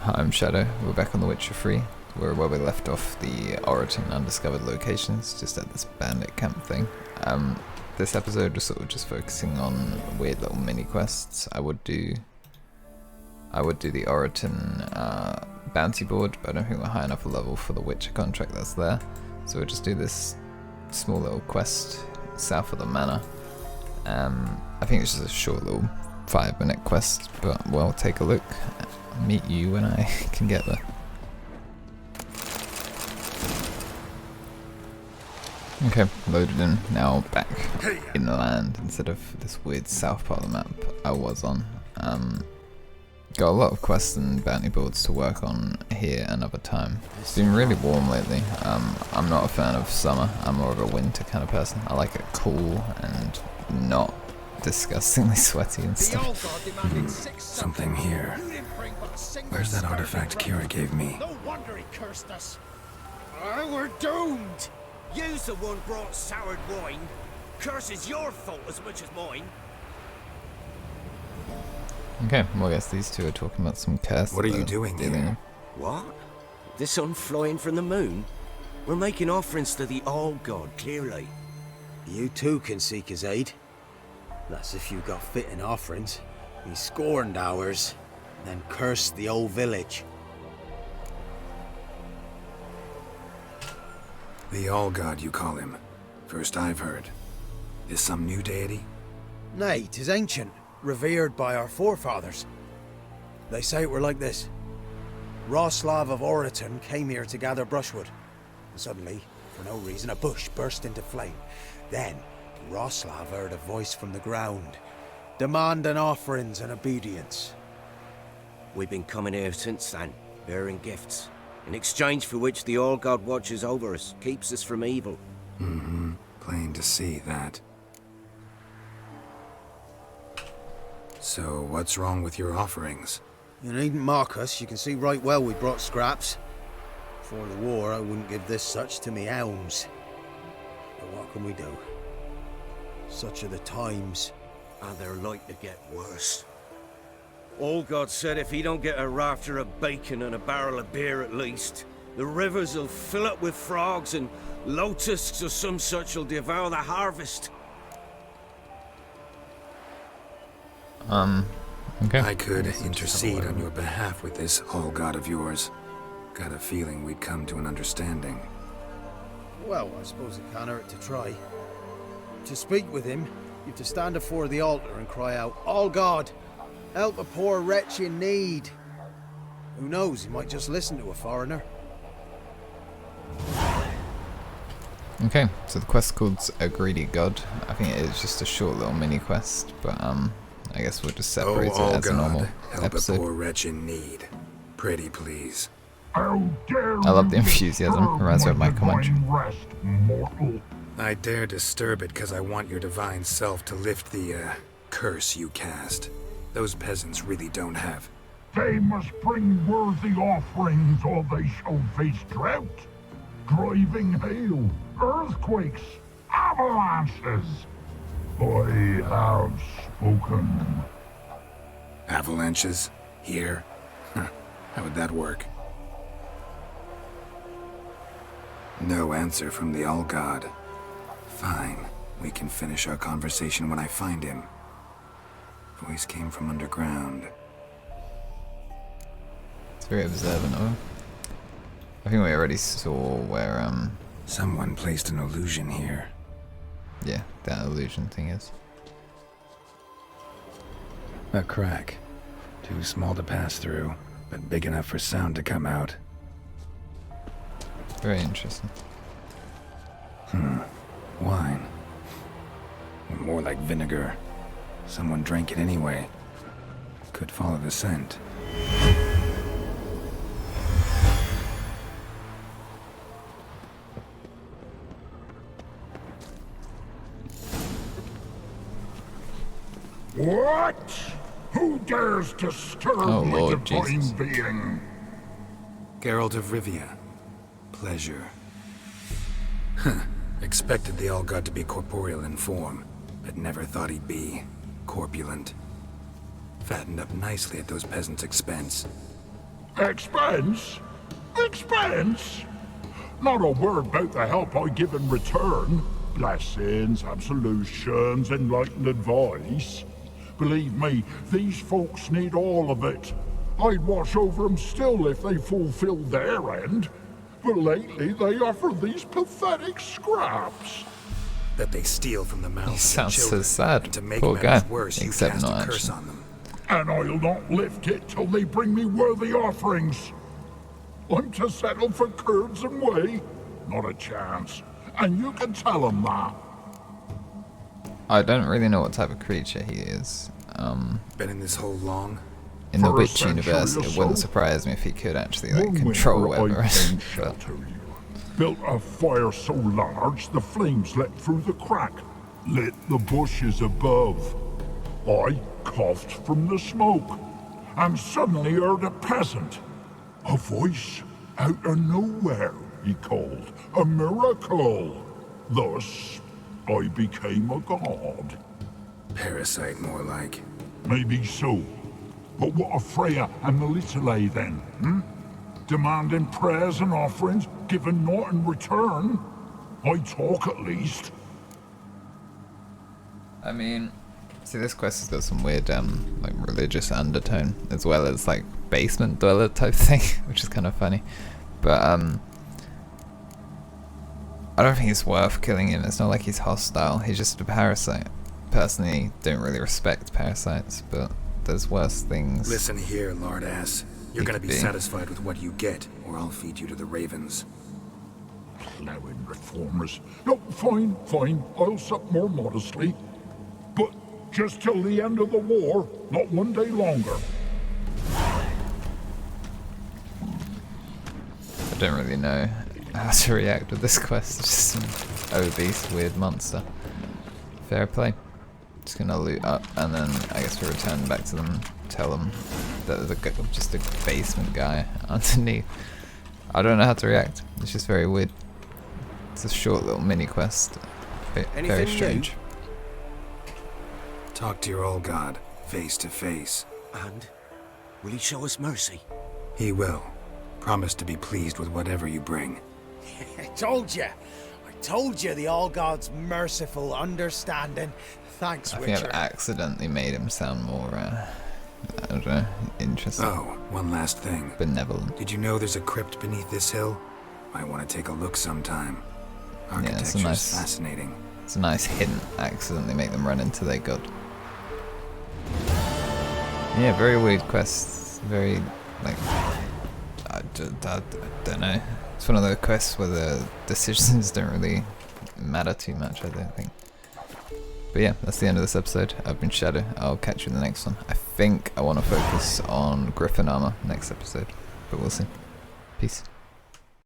Hi, I'm Shadow. We're back on The Witcher 3. We're where we left off the Oraton undiscovered locations, just at this bandit camp thing. This episode was sort of just focusing on weird little mini quests. I would do the Oraton bounty board, but I don't think we're high enough a level for the Witcher contract that's there. So we'll just do this small little quest south of the manor. I think it's just a short little 5-minute quest, but we'll take a look. I'll meet you when I can get there. Okay, loaded in, now back in the land instead of this weird south part of the map I was on. Got a lot of quests and bounty boards to work on here another time. It's been really warm lately. I'm not a fan of summer, I'm more of a winter kind of person. I like it cool and not disgustingly sweaty and stuff. Something here. Where's that artifact Kira gave me? No wonder he cursed us. We're doomed. You's the one brought soured wine. Curse is your fault as much as mine. Okay, well I guess these two are talking about some curse. What are you doing here? What? The sun flying from the moon? We're making offerings to the All-God, clearly. You too can seek his aid. That's if you got fitting offerings. He scorned ours, then cursed the old village. The All-God, you call him. First I've heard. Is some new deity? Nay, 'tis ancient, revered by our forefathers. They say it were like this. Roslav of Oraton came here to gather brushwood. And suddenly, for no reason, a bush burst into flame. Then, Roslav heard a voice from the ground, demanding offerings and obedience. We've been coming here since then, bearing gifts, in exchange for which the All-God watches over us, keeps us from evil. Mm-hmm. Plain to see that. So, what's wrong with your offerings? You needn't mock us, you can see right well we brought scraps. Before the war, I wouldn't give this such to me elms. But what can we do? Such are the times. And they're like to get worse. All-God said if he don't get a rafter of bacon and a barrel of beer at least, the rivers will fill up with frogs and locusts or some such will devour the harvest. Okay. I could intercede on your behalf with this All-God of yours. Got a feeling we'd come to an understanding. Well, I suppose it can't hurt to try. To speak with him, you've to stand before the altar and cry out, "All God, help a poor wretch in need." Who knows, he might just listen to a foreigner. Okay, so the quest called A Greedy God. I think it is just a short little mini quest, but I guess we'll just separate it as a normal help episode. a poor wretch in need. Pretty please. I love the enthusiasm, reminds me of my commentary. I dare disturb it because I want your divine self to lift the, curse you cast. Those peasants really don't have. They must bring worthy offerings or they shall face drought, driving hail, earthquakes, avalanches. I have spoken. Avalanches? Here? Huh. How would that work? No answer from the All-God. Fine. We can finish our conversation when I find him. Voice came from underground. It's very observant of him. I think we already saw where, Someone placed an illusion here. yeah, that illusion thing is. A crack. Too small to pass through, but big enough for sound to come out. Very interesting. Wine. More like vinegar. Someone drank it anyway. Could follow the scent. What? Who dares disturb Oh, my Lord divine Jesus. being? Geralt of Rivia. Pleasure. Expected the All-God to be corporeal in form, but never thought he'd be corpulent. Fattened up nicely at those peasants' expense. Expense? Expense? Not a word about the help I give in return. Blessings, absolutions, enlightened advice. Believe me, these folks need all of it. I'd watch over them still if they fulfilled their end. But lately they offer these pathetic scraps. That they steal from the He mouths of sounds so children. sad. And to make Poor matters guy. worse, you Except cast not a curse actually. on them. And I'll not lift it till they bring me worthy offerings. I'm to settle for curds and whey? Not a chance. And you can tell them that. I don't really know what type of creature he is. Been in this hole long? In the For a Witch century universe, or it wouldn't so. surprise me if he could actually One control winter I weather. came But shelter you. Built a fire so large the flames leapt through the crack, lit the bushes above. I coughed from the smoke, and suddenly heard a peasant. A voice out of nowhere, he called. A miracle. Thus, I became a god. Parasite, more like. Maybe so. But what of Freya and Melitele then, Demanding prayers and offerings, giving naught in return? I talk at least. I mean, see, this quest has got some weird, like religious undertone, as well as like basement dweller type thing, which is kind of funny. But I don't think it's worth killing him. It's not like he's hostile. He's just a parasite. Personally, don't really respect parasites, but there's worse things. Listen here, lard ass. You're It gonna could be be. satisfied with what you get, or I'll feed you to the ravens. Plowing reformers. No, fine, fine. I'll sup more modestly. But just till the end of the war, not one day longer. I don't really know how to react with this quest. It's just some obese, weird monster. Fair play. Just gonna loot up, and then I guess we return back to them, tell them that there's just a basement guy underneath. I don't know how to react. It's just very weird. It's a short little mini quest. Very Anything new? strange. Talk to your old god, face to face. And will he show us mercy? He will. Promise to be pleased with whatever you bring. I told you. I told you the All God's merciful, understanding. Thanks, I think I've Witcher. accidentally made him sound more, I don't know, interesting. Oh, one last thing. Benevolent. Did you know there's a crypt beneath this hill? Might want to take a look sometime. Yeah, it's a Architecture's nice- fascinating. It's a nice hint, accidentally make them run into their god. Yeah, very weird quests. Very, like, I don't know. It's one of those quests where the decisions don't really matter too much, I don't think. But yeah, that's the end of this episode. I've been Shyaerdow. I'll catch you in the next one. I think I want to focus on Griffin armor next episode, but we'll see. Peace.